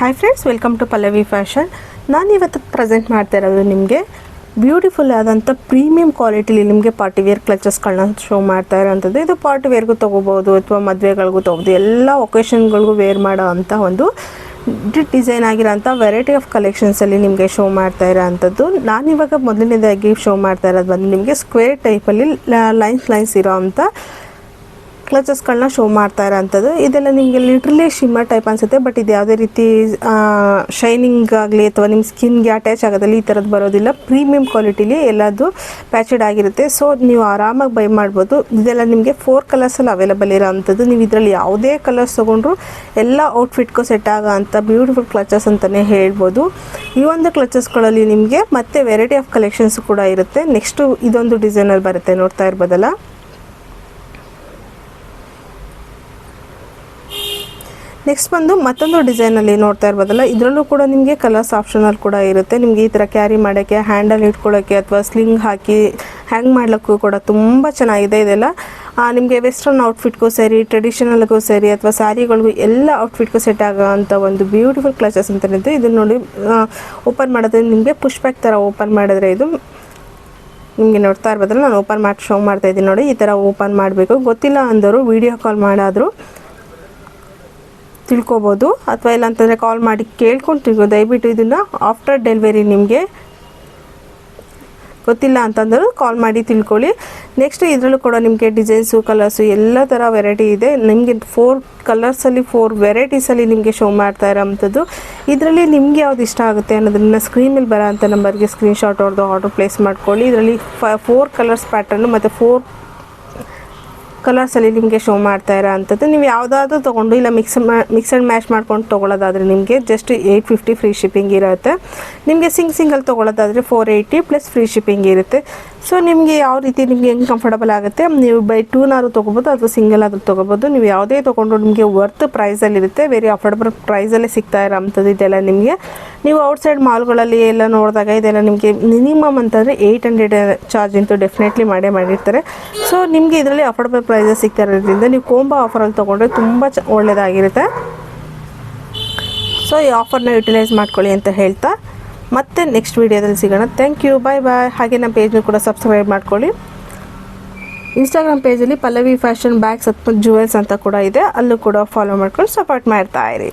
Hi friends, welcome to Pallavi fashion. ನಾನು ಇವತ್ತು present ಮಾಡ್ತಾ ಇರೋದು ನಿಮಗೆ ಬ್ಯೂಟಿಫುಲ್ ಆದಂಥ ಪ್ರೀಮಿಯಂ ಕ್ವಾಲಿಟಿಲಿ ನಿಮಗೆ ಪಾರ್ಟಿ ವೇರ್ ಕ್ಲಚಸ್ಗಳನ್ನ ಶೋ ಮಾಡ್ತಾ ಇರೋವಂಥದ್ದು. ಇದು ಪಾರ್ಟಿ ವೇರ್ಗೂ ತೊಗೋಬೋದು ಅಥವಾ ಮದುವೆಗಳಿಗೂ ತೊಗೋಬೋದು, ಎಲ್ಲ ಒಕೇಶನ್ಗಳಿಗೂ ವೇರ್ ಮಾಡೋ ಅಂಥ ಒಂದು ಡಿಸೈನ್ ಆಗಿರೋಂಥ ವೆರೈಟಿ ಆಫ್ ಕಲೆಕ್ಷನ್ಸಲ್ಲಿ ನಿಮಗೆ ಶೋ ಮಾಡ್ತಾ ಇರೋ ಅಂಥದ್ದು. ನಾನಿವಾಗ ಮೊದಲನೇದಾಗಿ ಶೋ ಮಾಡ್ತಾ ಇರೋದು ಬಂದು ನಿಮಗೆ ಸ್ಕ್ವೇರ್ ಟೈಪಲ್ಲಿ ಲೈನ್ಸ್ ಇರೋ ಅಂಥ ಕ್ಲಚಸ್ಗಳನ್ನ ಶೋ ಮಾಡ್ತಾ ಇರೋಂಥದ್ದು. ಇದೆಲ್ಲ ನಿಮಗೆ ಲಿಟ್ರಲಿ ಶಿಮ್ಮರ್ ಟೈಪ್ ಅನಿಸುತ್ತೆ, ಬಟ್ ಇದು ಯಾವುದೇ ರೀತಿ ಶೈನಿಂಗ್ ಆಗಲಿ ಅಥವಾ ನಿಮ್ಮ ಸ್ಕಿನ್ಗೆ ಅಟ್ಯಾಚ್ ಆಗೋದಲ್ಲಿ ಈ ಥರದ್ದು ಬರೋದಿಲ್ಲ. ಪ್ರೀಮಿಯಂ ಕ್ವಾಲಿಟಿಲಿ ಎಲ್ಲದು ಪ್ಯಾಚೆಡ್ ಆಗಿರುತ್ತೆ, ಸೊ ನೀವು ಆರಾಮಾಗಿ ಬೈ ಮಾಡ್ಬೋದು. ಇದೆಲ್ಲ ನಿಮಗೆ 4 ಕಲರ್ಸಲ್ಲಿ ಅವೈಲೇಬಲ್ ಇರೋ ಅಂಥದ್ದು. ನೀವು ಇದರಲ್ಲಿ ಯಾವುದೇ ಕಲರ್ಸ್ ತೊಗೊಂಡ್ರು ಎಲ್ಲ ಔಟ್ಫಿಟ್ಗೂ ಸೆಟ್ ಆಗೋ ಅಂಥ ಬ್ಯೂಟಿಫುಲ್ ಕ್ಲಚಸ್ ಅಂತಲೇ ಹೇಳ್ಬೋದು. ಈ ಒಂದು ಕ್ಲಚಸ್ಗಳಲ್ಲಿ ನಿಮಗೆ ಮತ್ತೆ ವೆರೈಟಿ ಆಫ್ ಕಲೆಕ್ಷನ್ಸ್ ಕೂಡ ಇರುತ್ತೆ. ನೆಕ್ಸ್ಟು ಇದೊಂದು ಡಿಸೈನಲ್ಲಿ ಬರುತ್ತೆ, ನೋಡ್ತಾ ಇರ್ಬೋದಲ್ಲ. ನೆಕ್ಸ್ಟ್ ಬಂದು ಮತ್ತೊಂದು ಡಿಸೈನಲ್ಲಿ ನೋಡ್ತಾ ಇರ್ಬೋದಲ್ಲ, ಇದರಲ್ಲೂ ಕೂಡ ನಿಮಗೆ ಕಲರ್ಸ್ ಆಪ್ಷನಲ್ಲಿ ಕೂಡ ಇರುತ್ತೆ. ನಿಮಗೆ ಈ ಥರ ಕ್ಯಾರಿ ಮಾಡೋಕ್ಕೆ, ಹ್ಯಾಂಡಲ್ ಇಟ್ಕೊಳ್ಳೋಕ್ಕೆ ಅಥವಾ ಸ್ಲಿಂಗ್ ಹಾಕಿ ಹ್ಯಾಂಗ್ ಮಾಡ್ಲಿಕ್ಕೂ ಕೂಡ ತುಂಬ ಚೆನ್ನಾಗಿದೆ. ಇದೆಲ್ಲ ನಿಮಗೆ ವೆಸ್ಟರ್ನ್ ಔಟ್ಫಿಟ್ಗೂ ಸರಿ, ಟ್ರೆಡಿಷನಲ್ಗೂ ಸರಿ ಅಥವಾ ಸ್ಯಾರಿಗಳಿಗೂ ಎಲ್ಲ ಔಟ್ಫಿಟ್ಗೂ ಸೆಟ್ ಆಗೋ ಅಂಥ ಒಂದು ಬ್ಯೂಟಿಫುಲ್ ಕ್ಲಚಸ್ ಅಂತಲೇ. ಇದನ್ನು ನೋಡಿ ಓಪನ್ ಮಾಡೋದ್ರೆ ನಿಮಗೆ ಪುಷ್ ಬ್ಯಾಕ್ ಥರ ಓಪನ್ ಮಾಡಿದ್ರೆ ಇದು ನಿಮಗೆ ನೋಡ್ತಾ ಇರ್ಬೋದಲ್ಲ. ನಾನು ಓಪನ್ ಮಾಡಿ ಶೋ ಮಾಡ್ತಾ ಇದ್ದೀನಿ ನೋಡಿ. ಈ ಥರ ಓಪನ್ ಮಾಡಬೇಕು. ಗೊತ್ತಿಲ್ಲ ಅಂದವರು ವಿಡಿಯೋ ಕಾಲ್ ಮಾಡಾದರೂ ತಿಳ್ಕೊಬೋದು, ಅಥವಾ ಇಲ್ಲ ಅಂತಂದರೆ ಕಾಲ್ ಮಾಡಿ ಕೇಳ್ಕೊಂಡು ತಿಳ್ಬೋದು. ದಯವಿಟ್ಟು ಇದನ್ನು ಆಫ್ಟರ್ ಡೆಲಿವರಿ ನಿಮಗೆ ಗೊತ್ತಿಲ್ಲ ಅಂತಂದರೂ ಕಾಲ್ ಮಾಡಿ ತಿಳ್ಕೊಳ್ಳಿ. ನೆಕ್ಸ್ಟ್ ಇದರಲ್ಲೂ ಕೂಡ ನಿಮಗೆ ಡಿಸೈನ್ಸು, ಕಲರ್ಸು ಎಲ್ಲ ಥರ ವೆರೈಟಿ ಇದೆ. ನಿಮಗೆ 4 ಕಲರ್ಸಲ್ಲಿ 4 ವೆರೈಟೀಸಲ್ಲಿ ನಿಮಗೆ ಶೋ ಮಾಡ್ತಾ ಇರೋವಂಥದ್ದು. ಇದರಲ್ಲಿ ನಿಮಗೆ ಯಾವ್ದು ಇಷ್ಟ ಆಗುತ್ತೆ ಅನ್ನೋದನ್ನು ಸ್ಕ್ರೀನ್ ಮೇಲೆ ಬರೋ ಅಂಥ ನಂಬರ್ಗೆ ಸ್ಕ್ರೀನ್ಶಾಟ್ ಹೊಡೆದು ಆರ್ಡರ್ ಪ್ಲೇಸ್ ಮಾಡ್ಕೊಳ್ಳಿ. ಇದರಲ್ಲಿ 4 ಕಲರ್ಸ್ ಪ್ಯಾಟರ್ನು ಮತ್ತು 4 ಕಲರ್ಸಲ್ಲಿ ನಿಮಗೆ ಶೋ ಮಾಡ್ತಾ ಇರೋ ಅಂಥದ್ದು. ನೀವು ಯಾವುದಾದ್ರೂ ತೊಗೊಂಡು ಇಲ್ಲ ಮಿಕ್ಸ್ ಆ್ಯಂಡ್ ಮ್ಯಾಚ್ ಮಾಡ್ಕೊಂಡು ತೊಗೊಳ್ಳೋದಾದರೆ ನಿಮಗೆ ಜಸ್ಟ್ 850 ಫ್ರೀ ಶಿಪ್ಪಿಂಗ್ ಇರುತ್ತೆ. ನಿಮಗೆ ಸಿಂಗಲ್ ತೊಗೊಳ್ಳೋದಾದರೆ 480 ಪ್ಲಸ್ ಫ್ರೀ ಶಿಪ್ಪಿಂಗ್ ಇರುತ್ತೆ. ಸೊ ನಿಮಗೆ ಯಾವ ರೀತಿ ನಿಮಗೆ ಹೆಂಗೆ ಕಂಫರ್ಟಬಲ್ ಆಗುತ್ತೆ, ನೀವು ಬೈ 2ನಾದ್ರು ತೊಗೋಬೋದು ಅಥವಾ ಸಿಂಗಲ್ ಆದರೂ ತೊಗೋಬೋದು. ನೀವು ಯಾವುದೇ ತೊಗೊಂಡ್ರು ನಿಮಗೆ ವರ್ತ್ ಪ್ರೈಸಲ್ಲಿರುತ್ತೆ, ವೆರಿ ಅಫೋರ್ಡಬಲ್ ಪ್ರೈಸಲ್ಲೇ ಸಿಗ್ತಾ ಇರೋ ಅಂಥದ್ದು. ಇದೆಲ್ಲ ನಿಮಗೆ ನೀವು ಔಟ್ಸೈಡ್ ಮಾಲ್ಗಳಲ್ಲಿ ಎಲ್ಲ ನೋಡಿದಾಗ ಇದೆಲ್ಲ ನಿಮಗೆ ಮಿನಿಮಮ್ ಅಂತಂದರೆ 800 ಚಾರ್ಜ್ ಅಂತೂ ಡೆಫಿನೆಟ್ಲಿ ಮಾಡಿರ್ತಾರೆ. ಸೊ ನಿಮಗೆ ಇದರಲ್ಲಿ ಅಫೋರ್ಡಬಲ್ ಪ್ರೈಸಸ್ ಸಿಗ್ತಾ ಇರೋದ್ರಿಂದ ನೀವು ಕೋಂಬೋ ಆಫರಲ್ಲಿ ತೊಗೊಂಡ್ರೆ ತುಂಬ ಒಳ್ಳೆಯದಾಗಿರುತ್ತೆ. ಸೊ ಈ ಆಫರ್ನ ಯುಟಿಲೈಸ್ ಮಾಡ್ಕೊಳ್ಳಿ ಅಂತ ಹೇಳ್ತಾ ಮತ್ತೆ ನೆಕ್ಸ್ಟ್ ವೀಡಿಯೋದಲ್ಲಿ ಸಿಗೋಣ. ಥ್ಯಾಂಕ್ ಯು, ಬಾಯ್ ಬಾಯ್. ಹಾಗೆ ನಮ್ಮ ಪೇಜ್ನ ಕೂಡ ಸಬ್ಸ್ಕ್ರೈಬ್ ಮಾಡ್ಕೊಳ್ಳಿ. ಇನ್ಸ್ಟಾಗ್ರಾಮ್ ಪೇಜಲ್ಲಿ ಪಲ್ಲವಿ ಫ್ಯಾಷನ್ ಬ್ಯಾಗ್ಸ್ ಅಥವಾ ಜುವೆಲ್ಸ್ ಅಂತ ಕೂಡ ಇದೆ, ಅಲ್ಲೂ ಕೂಡ ಫಾಲೋ ಮಾಡ್ಕೊಂಡು ಸಪೋರ್ಟ್ ಮಾಡ್ತಾ ಇರಿ.